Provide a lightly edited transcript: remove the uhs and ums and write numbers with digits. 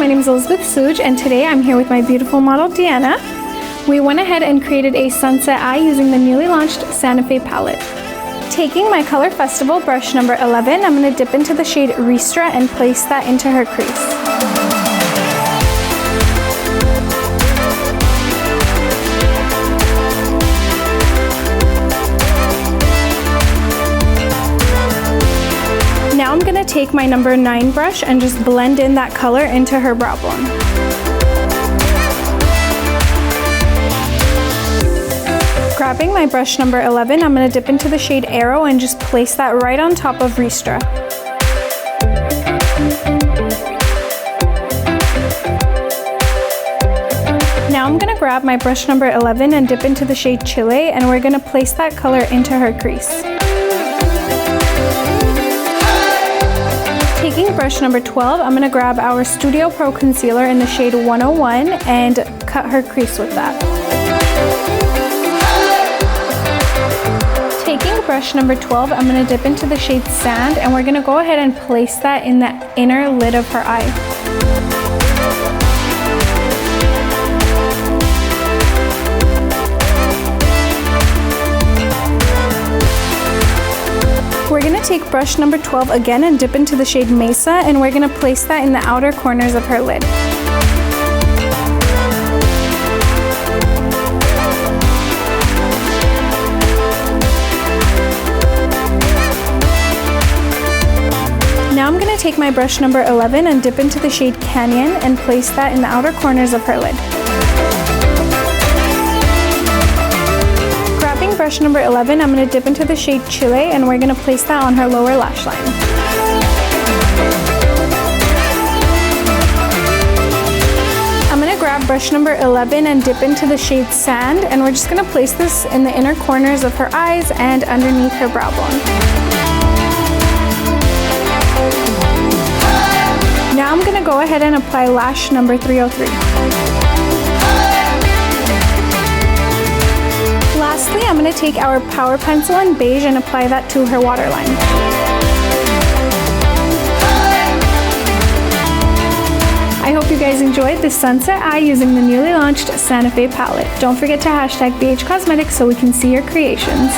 name is Elizabeth Suj, and today I'm here with my beautiful model Deanna. We went ahead and created a sunset eye using the newly launched Santa Fe palette. Taking my Color Festival brush number 11, I'm going to dip into the shade Ristra and place that into her crease. Now I'm going to take my number 9 brush and just blend in that color into her brow bone. Grabbing my brush number 11, I'm going to dip into the shade Arrow and just place that right on top of Ristra. Now I'm going to grab my brush number 11 and dip into the shade Chile, and we're going to place that color into her crease. Taking brush number 12, I'm going to grab our Studio Pro Concealer in the shade 101 and cut her crease with that. Taking brush number 12, I'm going to dip into the shade Sand, and we're going to go ahead and place that in the inner lid of her eye. We're going to take brush number 12 again and dip into the shade Mesa, and we're going to place that in the outer corners of her lid. Now I'm going to take my brush number 11 and dip into the shade Canyon and place that in the outer corners of her lid. Brush number 11, I'm going to dip into the shade Chile, and we're going to place that on her lower lash line. I'm going to grab brush number 11 and dip into the shade Sand, and we're just going to place this in the inner corners of her eyes and underneath her brow bone. Now I'm going to go ahead and apply lash number 303. Lastly, I'm going to take our Power Pencil in Beige and apply that to her waterline. I hope you guys enjoyed this sunset eye using the newly launched Santa Fe palette. Don't forget to hashtag BH Cosmetics so we can see your creations.